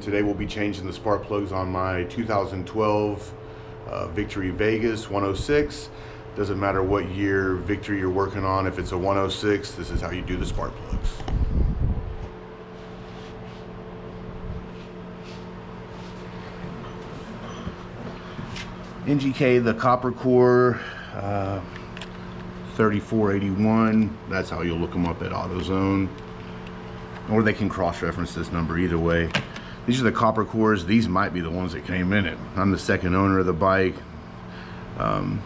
Today we'll be changing the spark plugs on my 2012 Victory Vegas 106. Doesn't matter what year Victory you're working on. If it's a 106, this is how you do the spark plugs. NGK, the copper core, 3481. That's how you'll look them up at AutoZone. Or they can cross-reference this number either way. These are the copper cores. These might be the ones that came in it. I'm the second owner of the bike. When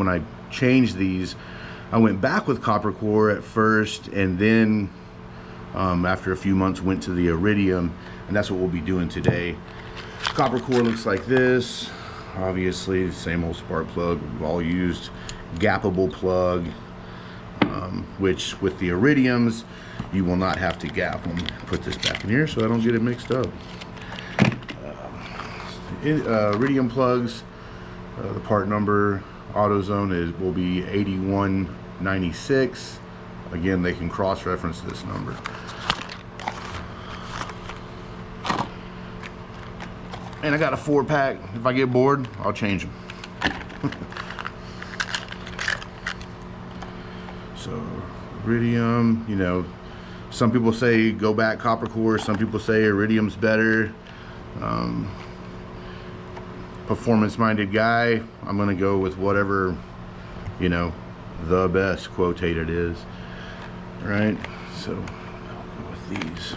I changed these, I went back with copper core at first, and then after a few months went to the IRIDIUM, and that's what we'll be doing today. Copper core looks like this. Obviously, same old spark plug we've all used. Gappable plug, which with the IRIDIUMs, you will not have to gap them. Put this back in here so I don't get it mixed up. IRIDIUM plugs, the part number AutoZone will be 8196. Again, they can cross-reference this number. And I got a 4-pack. If I get bored, I'll change them. So, IRIDIUM, you know, some people say go back copper core, some people say IRIDIUM's better. Performance-minded guy, I'm gonna go with whatever, you know, the best quotated is. All right, so I'll go with these.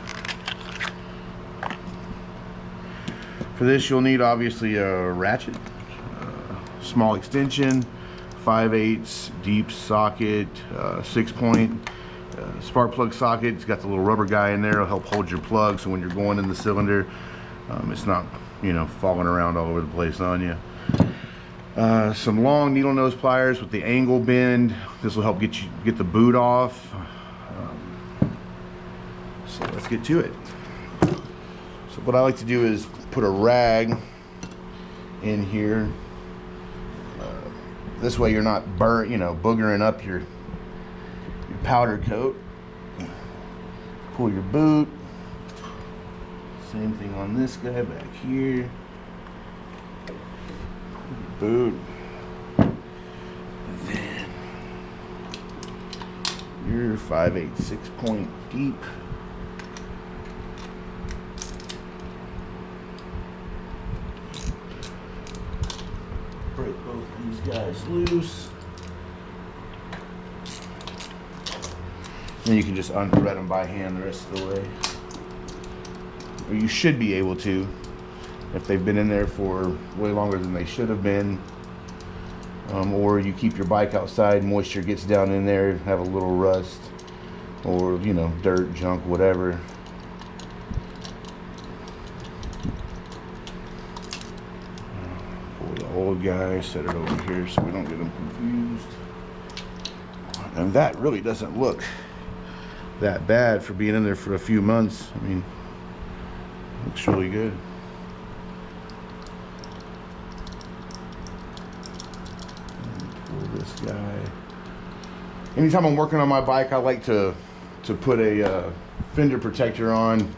For this, you'll need obviously a ratchet, small extension, 5/8 deep socket, 6-point spark plug socket. It's got the little rubber guy in there. It'll help hold your plug, so when you're going in the cylinder, it's not, you know, falling around all over the place on you. Some long needle nose pliers with the angle bend. This will help get the boot off. So let's get to it. So what I like to do is put a rag in here. This way you're not boogering up your powder coat. Pull your boot. Same thing on this guy back here. Boot. And then your 5/8 6-point deep. Break both these guys loose. Then you can just unthread them by hand the rest of the way. Or you should be able to, if they've been in there for way longer than they should have been. Or you keep your bike outside, moisture gets down in there, have a little rust, or, you know, dirt, junk, whatever. Pull the old guy, set it over here so we don't get them confused. And that really doesn't look that bad for being in there for a few months. I mean, looks really good. Pull this guy. Anytime I'm working on my bike, I like to put a fender protector on.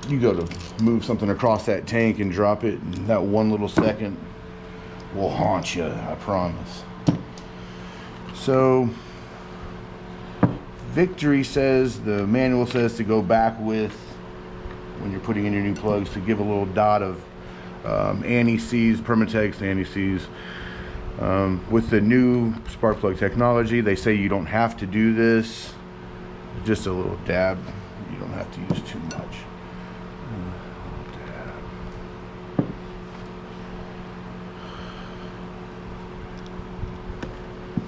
You go to move something across that tank and drop it, and that one little second will haunt you, I promise. So Victory says, the manual says to go back with, when you're putting in your new plugs, to give a little dot of anti-seize, Permatex anti-seize. With the new spark plug technology, they say you don't have to do this. Just a little dab. You don't have to use too much.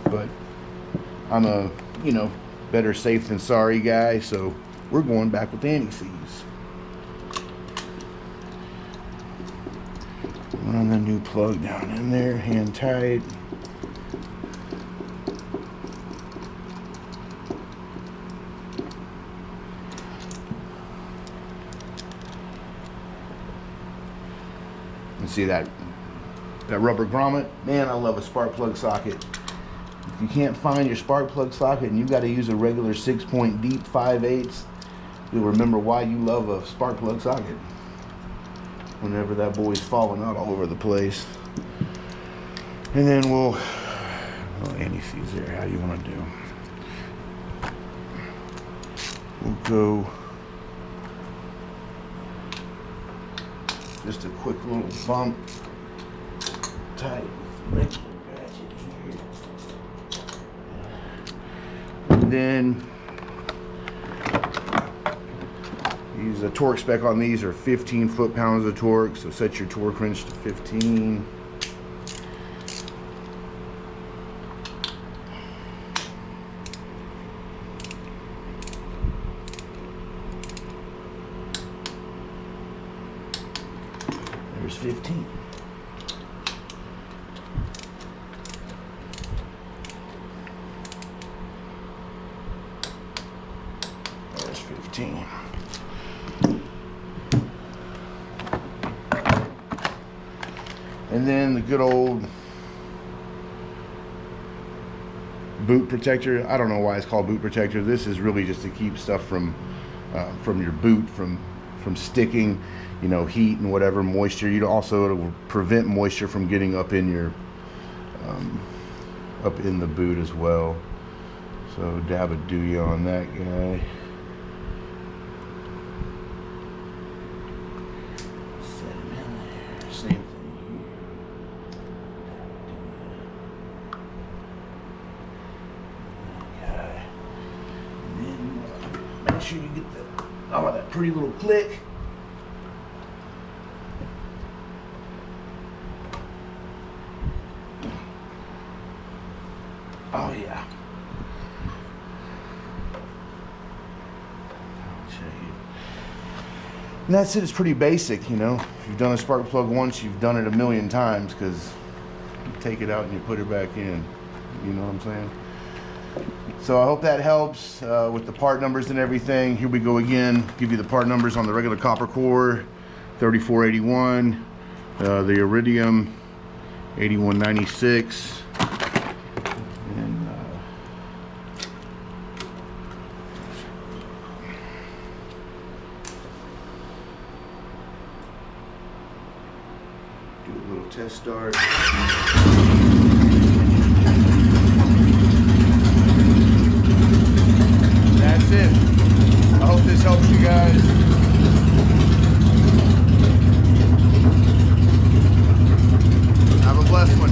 But I'm a, you know, better safe than sorry guy, so we're going back with anti-seize. Run the new plug down in there, hand tight. And see that rubber grommet? Man, I love a spark plug socket. If you can't find your spark plug socket and you got to use a regular 6-point deep 5/8, you'll remember why you love a spark plug socket whenever that boy's falling out all over the place. And then we'll, oh, anti-seize there, how do you want to do? We'll go just a quick little bump, tight ratchet here. And then use a torque spec on these are 15 foot-pounds of torque, so set your torque wrench to 15. There's 15. There's 15. And then the good old boot protector. I don't know why it's called boot protector. This is really just to keep stuff from your boot from sticking, you know, heat and whatever, moisture. You also, it'll prevent moisture from getting up in your up in the boot as well. So dab a dooey on that guy. Set him in there. Same thing here. Okay. And then make sure you get that pretty little click. Oh yeah. I'll show you. And that's it. It's pretty basic, you know. If you've done a spark plug once, you've done it a million times, because you take it out and you put it back in. You know what I'm saying? So I hope that helps with the part numbers and everything. Here we go again. Give you the part numbers on the regular copper core, 3481, the IRIDIUM, 8196. Do a little test start. That's it. I hope this helps you guys. Have a blessed one.